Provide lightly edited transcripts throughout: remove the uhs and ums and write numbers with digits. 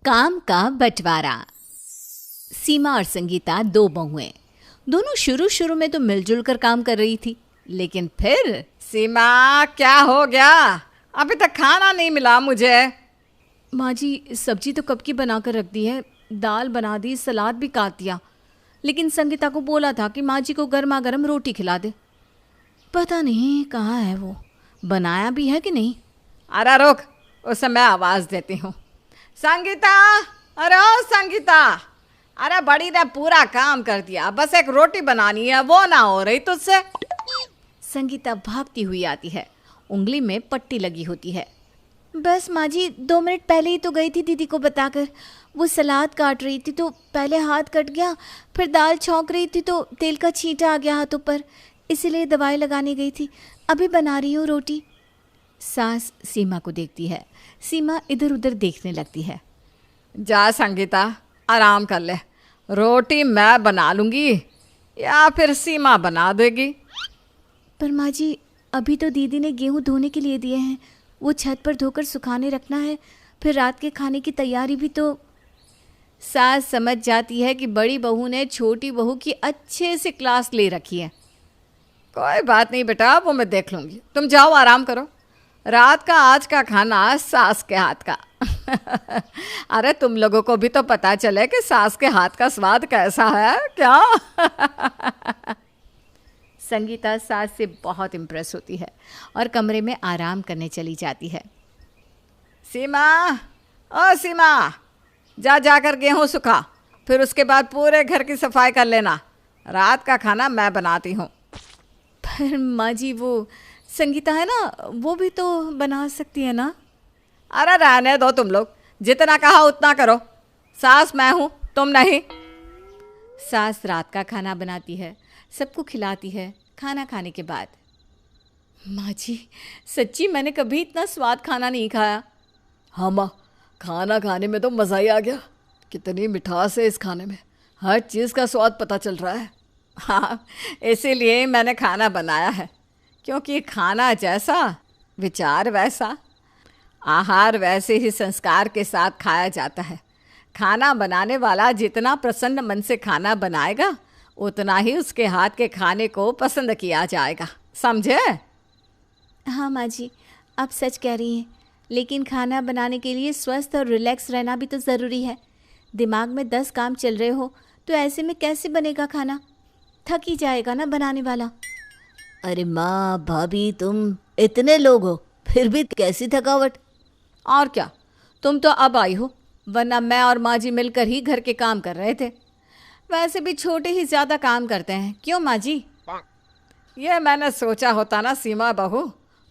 काम का बंटवारा। सीमा और संगीता दो बहुएं। दोनों शुरू शुरू में तो मिलजुल कर काम कर रही थी, लेकिन फिर सीमा, क्या हो गया? अभी तक खाना नहीं मिला मुझे। माँ जी, सब्जी तो कब की बना कर रख दी है, दाल बना दी, सलाद भी काट दिया, लेकिन संगीता को बोला था कि माँ जी को गर्मा गर्म रोटी खिला दे। पता नहीं कहाँ है वो, बनाया भी है कि नहीं। अरे रुक, उस समय आवाज़ देती हूँ। संगीता, अरे ओ संगीता, अरे बड़ी ने पूरा काम कर दिया, बस एक रोटी बनानी है, वो ना हो रही तुझसे। संगीता भागती हुई आती है, उंगली में पट्टी लगी होती है। बस माँ जी, 2 मिनट पहले ही तो गई थी दीदी को बताकर। वो सलाद काट रही थी तो पहले हाथ कट गया, फिर दाल छौंक रही थी तो तेल का छींटा आ गया हाथों पर, इसीलिए दवाई लगाने गई थी। अभी बना रही हूँ रोटी। सास सीमा को देखती है। सीमा इधर उधर देखने लगती है। जा संगीता, आराम कर ले, रोटी मैं बना लूँगी या फिर सीमा बना देगी। पर माँ जी, अभी तो दीदी ने गेहूँ धोने के लिए दिए हैं, वो छत पर धोकर सुखाने रखना है, फिर रात के खाने की तैयारी भी तो। सास समझ जाती है कि बड़ी बहू ने छोटी बहू की अच्छे से क्लास ले रखी है। कोई बात नहीं बेटा, वो मैं देख लूँगी, तुम जाओ आराम करो। रात का आज का खाना सास के हाथ का। अरे तुम लोगों को भी तो पता चले कि सास के हाथ का स्वाद कैसा है क्या? संगीता सास से बहुत इम्प्रेस होती है और कमरे में आराम करने चली जाती है। सीमा, ओ सीमा, जाकर गेहूँ सुखा, फिर उसके बाद पूरे घर की सफाई कर लेना। रात का खाना मैं बनाती हूँ। पर माँ जी, वो संगीता है ना, वो भी तो बना सकती है ना। अरे रहने दो तुम लोग, जितना कहा उतना करो। सास मैं हूँ, तुम नहीं। सास रात का खाना बनाती है, सबको खिलाती है। खाना खाने के बाद, माँ जी सच्ची मैंने कभी इतना स्वाद खाना नहीं खाया। हाँ माँ, खाना खाने में तो मज़ा ही आ गया। कितनी मिठास है इस खाने में, हर चीज़ का स्वाद पता चल रहा है। हाँ, इसीलिए मैंने खाना बनाया है, क्योंकि खाना जैसा विचार वैसा, आहार वैसे ही संस्कार के साथ खाया जाता है। खाना बनाने वाला जितना प्रसन्न मन से खाना बनाएगा, उतना ही उसके हाथ के खाने को पसंद किया जाएगा, समझे? हाँ माँ जी, आप सच कह रही हैं, लेकिन खाना बनाने के लिए स्वस्थ और रिलैक्स रहना भी तो ज़रूरी है। दिमाग में 10 काम चल रहे हो तो ऐसे में कैसे बनेगा खाना? थक ही जाएगा ना बनाने वाला। अरे माँ भाभी, तुम इतने लोग हो फिर भी कैसी थकावट? और क्या, तुम तो अब आई हो, वरना मैं और माँ जी मिलकर ही घर के काम कर रहे थे। वैसे भी छोटे ही ज़्यादा काम करते हैं, क्यों माँ जी? ये मैंने सोचा होता ना सीमा बहू,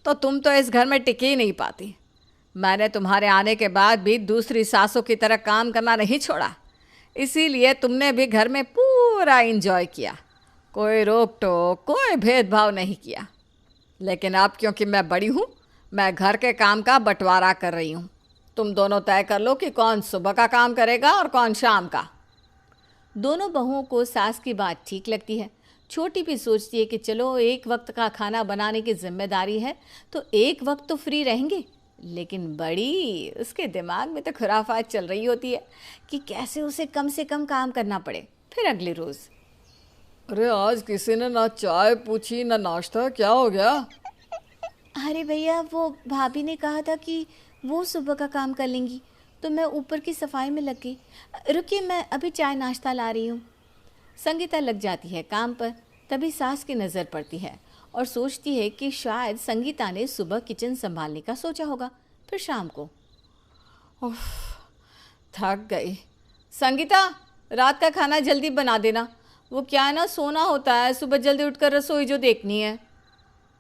तो तुम तो इस घर में टिक ही नहीं पाती। मैंने तुम्हारे आने के बाद भी दूसरी सासों की तरह काम करना नहीं छोड़ा, इसीलिए तुमने भी घर में पूरा एंजॉय किया, कोई रोक टोक, कोई भेदभाव नहीं किया। लेकिन अब क्योंकि मैं बड़ी हूँ, मैं घर के काम का बंटवारा कर रही हूँ। तुम दोनों तय कर लो कि कौन सुबह का काम करेगा और कौन शाम का। दोनों बहुओं को सास की बात ठीक लगती है। छोटी भी सोचती है कि चलो एक वक्त का खाना बनाने की जिम्मेदारी है तो एक वक्त तो फ्री रहेंगे, लेकिन बड़ी, उसके दिमाग में तो खुराफात चल रही होती है कि कैसे उसे कम से कम काम करना पड़े, फिर अगले रोज़। अरे आज किसी ने ना चाय पूछी ना नाश्ता, क्या हो गया? अरे भैया, वो भाभी ने कहा था कि वो सुबह का काम कर लेंगी, तो मैं ऊपर की सफाई में लग गई। रुकिए, मैं अभी चाय नाश्ता ला रही हूँ। संगीता लग जाती है काम पर। तभी सास की नज़र पड़ती है और सोचती है कि शायद संगीता ने सुबह किचन संभालने का सोचा होगा, फिर शाम को। उफ, थक गई। संगीता, रात का खाना जल्दी बना देना, वो क्या है ना, सोना होता है, सुबह जल्दी उठकर रसोई जो देखनी है।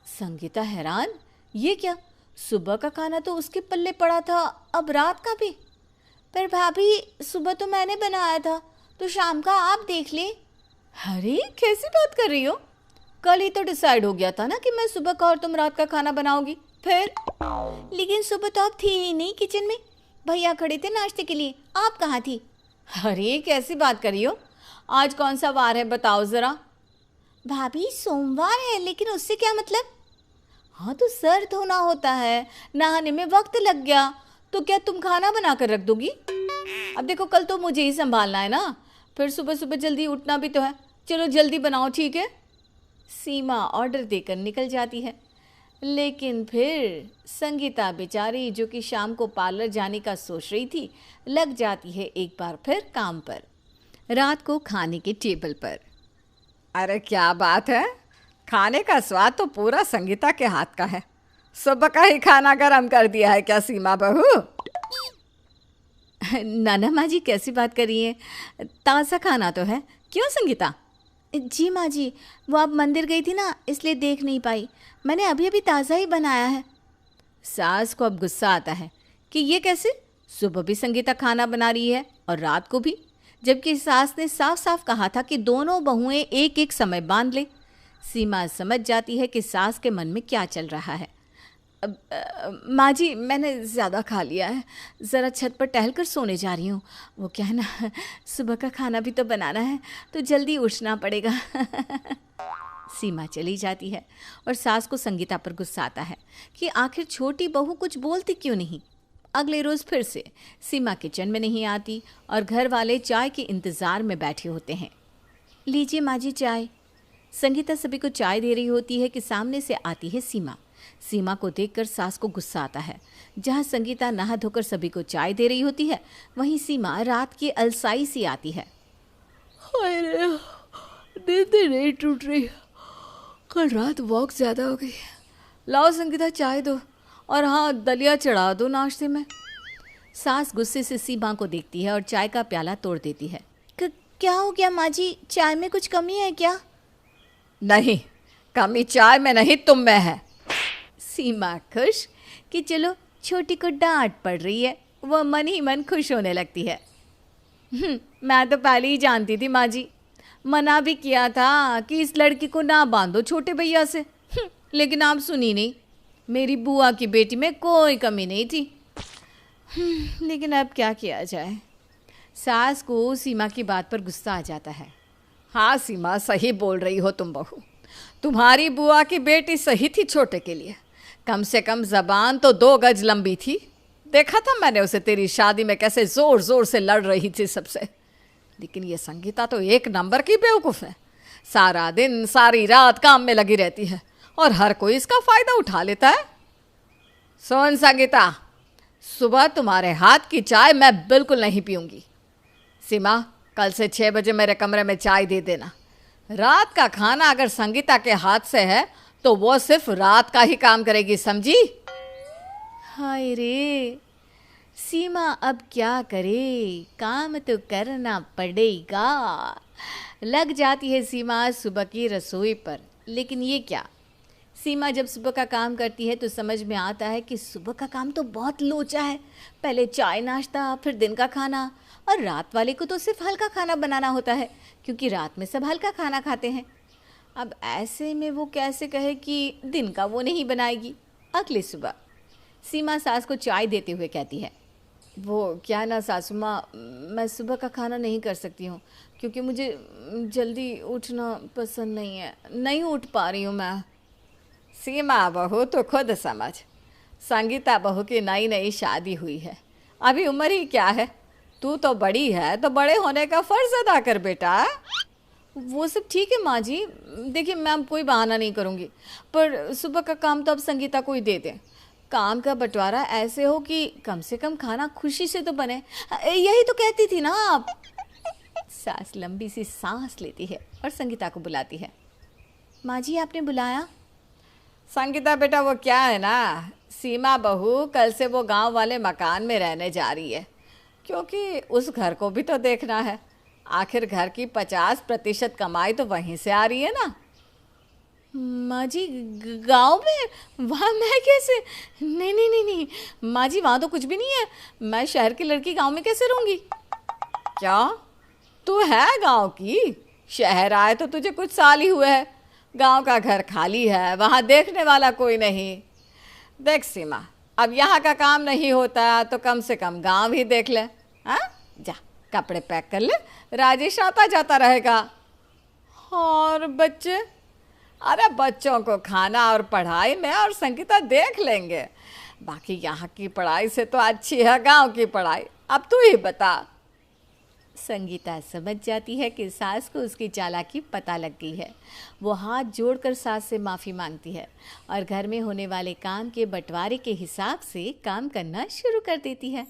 संगीता हैरान, ये क्या, सुबह का खाना तो उसके पल्ले पड़ा था, अब रात का भी? पर भाभी, सुबह तो मैंने बनाया था, तो शाम का आप देख लें। अरे कैसी बात कर रही हो? कल ही तो डिसाइड हो गया था ना कि मैं सुबह का और तुम रात का खाना बनाओगी। फिर? लेकिन सुबह तो आप थी ही नहीं किचन में, भैया खड़े थे नाश्ते के लिए, आप कहाँ थी? अरे कैसी बात कर रही हो? आज कौन सा वार है बताओ ज़रा। भाभी सोमवार है, लेकिन उससे क्या मतलब? हाँ तो सर धोना होता है, नहाने में वक्त लग गया, तो क्या तुम खाना बना कर रख दोगी? अब देखो कल तो मुझे ही संभालना है ना, फिर सुबह सुबह जल्दी उठना भी तो है। चलो जल्दी बनाओ, ठीक है। सीमा ऑर्डर देकर निकल जाती है, लेकिन फिर संगीता बेचारी जो कि शाम को पार्लर जाने का सोच रही थी, लग जाती है एक बार फिर काम पर। रात को खाने के टेबल पर, अरे क्या बात है, खाने का स्वाद तो पूरा संगीता के हाथ का है। सुबह का ही खाना गरम कर दिया है क्या सीमा बहू? नाना माँ जी कैसी बात कर रही है, ताज़ा खाना तो है। क्यों संगीता? जी माँ जी, वो आप मंदिर गई थी ना, इसलिए देख नहीं पाई। मैंने अभी अभी ताज़ा ही बनाया है। सास को अब गुस्सा आता है कि ये कैसे, सुबह भी संगीता खाना बना रही है और रात को भी, जबकि सास ने साफ साफ कहा था कि दोनों बहुएं एक एक समय बांध ले। सीमा समझ जाती है कि सास के मन में क्या चल रहा है। माँ जी मैंने ज़्यादा खा लिया है, ज़रा छत पर टहल कर सोने जा रही हूँ। वो क्या है ना, सुबह का खाना भी तो बनाना है, तो जल्दी उठना पड़ेगा। सीमा चली जाती है और सास को संगीता पर गुस्सा आता है कि आखिर छोटी बहू कुछ बोलती क्यों नहीं। अगले रोज़ फिर से सीमा किचन में नहीं आती और घर वाले चाय के इंतज़ार में बैठे होते हैं। लीजिए माँ जी चाय। संगीता सभी को चाय दे रही होती है कि सामने से आती है सीमा। सीमा को देखकर सास को गुस्सा आता है। जहाँ संगीता नहा धोकर सभी को चाय दे रही होती है, वहीं सीमा रात की अलसाई सी आती है। अरे नींद नहीं टूट रही, कल रात वॉक ज़्यादा हो गई। लाओ संगीता चाय दो, और हाँ दलिया चढ़ा दो नाश्ते में। सास गुस्से से सीमा को देखती है और चाय का प्याला तोड़ देती है। क्या हो गया माँ जी, चाय में कुछ कमी है क्या? नहीं, कमी चाय में नहीं तुम में है। सीमा खुश कि चलो छोटी को डांट पड़ रही है, वो मन ही मन खुश होने लगती है। मैं तो पहले ही जानती थी माँ जी, मना भी किया था कि इस लड़की को ना बांधो छोटे भैया से, लेकिन आप सुनी नहीं। मेरी बुआ की बेटी में कोई कमी नहीं थी। लेकिन अब क्या किया जाए। सास को सीमा की बात पर गुस्सा आ जाता है। हाँ सीमा, सही बोल रही हो तुम बहू, तुम्हारी बुआ की बेटी सही थी छोटे के लिए। कम से कम जबान तो 2 गज लंबी थी। देखा था मैंने उसे तेरी शादी में कैसे जोर जोर से लड़ रही थी सबसे। लेकिन ये संगीता तो एक नंबर की बेवकूफ़ है। सारा दिन सारी रात काम में लगी रहती है और हर कोई इसका फ़ायदा उठा लेता है। सुन संगीता, सुबह तुम्हारे हाथ की चाय मैं बिल्कुल नहीं पीऊँगी। सीमा, कल से 6 बजे मेरे कमरे में चाय दे देना। रात का खाना अगर संगीता के हाथ से है तो वो सिर्फ रात का ही काम करेगी, समझी? हाय रे सीमा, अब क्या करे, काम तो करना पड़ेगा। लग जाती है सीमा सुबह की रसोई पर। लेकिन ये क्या, सीमा जब सुबह का काम करती है तो समझ में आता है कि सुबह का काम तो बहुत लोचा है। पहले चाय नाश्ता, फिर दिन का खाना, और रात वाले को तो सिर्फ हल्का खाना बनाना होता है, क्योंकि रात में सब हल्का खाना खाते हैं। अब ऐसे में वो कैसे कहे कि दिन का वो नहीं बनाएगी। अगली सुबह सीमा सास को चाय देते हुए कहती है, वो क्या ना सासू माँ, मैं सुबह का खाना नहीं कर सकती हूँ, क्योंकि मुझे जल्दी उठना पसंद नहीं है, नहीं उठ पा रही हूँ मैं। सीमा बहू तो खुद समझ, संगीता बहू की नई नई शादी हुई है, अभी उम्र ही क्या है। तू तो बड़ी है तो बड़े होने का फ़र्ज़ अदा कर बेटा। वो सब ठीक है माँ जी, देखिए मैं अब कोई बहाना नहीं करूँगी, पर सुबह का काम तो अब संगीता को ही दे दें। काम का बंटवारा ऐसे हो कि कम से कम खाना खुशी से तो बने, यही तो कहती थी ना आप। सास लंबी सी सांस लेती है और संगीता को बुलाती है। माँ जी आपने बुलाया? संगीता बेटा, वो क्या है ना, सीमा बहू कल से वो गांव वाले मकान में रहने जा रही है, क्योंकि उस घर को भी तो देखना है। आखिर घर की 50% कमाई तो वहीं से आ रही है ना। माँ जी गाँव में? वहाँ मैं कैसे? नहीं नहीं नहीं नहीं माँ जी, वहाँ तो कुछ भी नहीं है। मैं शहर की लड़की गाँव में कैसे रहूँगी? क्या तू है गांव की? शहर आए तो तुझे कुछ साल ही हुए हैं। गांव का घर खाली है, वहाँ देखने वाला कोई नहीं। देख सीमा, अब यहाँ का काम नहीं होता तो कम से कम गांव ही देख ले। हाँ, जा कपड़े पैक कर ले, राजेश आता जाता रहेगा। और बच्चे? अरे बच्चों को खाना और पढ़ाई में और संगीता देख लेंगे। बाकी यहाँ की पढ़ाई से तो अच्छी है गांव की पढ़ाई। अब तू ही बता, संगीता समझ जाती है कि सास को उसकी चालाकी पता लग गई है। वो हाथ जोड़कर सास से माफ़ी मांगती है और घर में होने वाले काम के बंटवारे के हिसाब से काम करना शुरू कर देती है।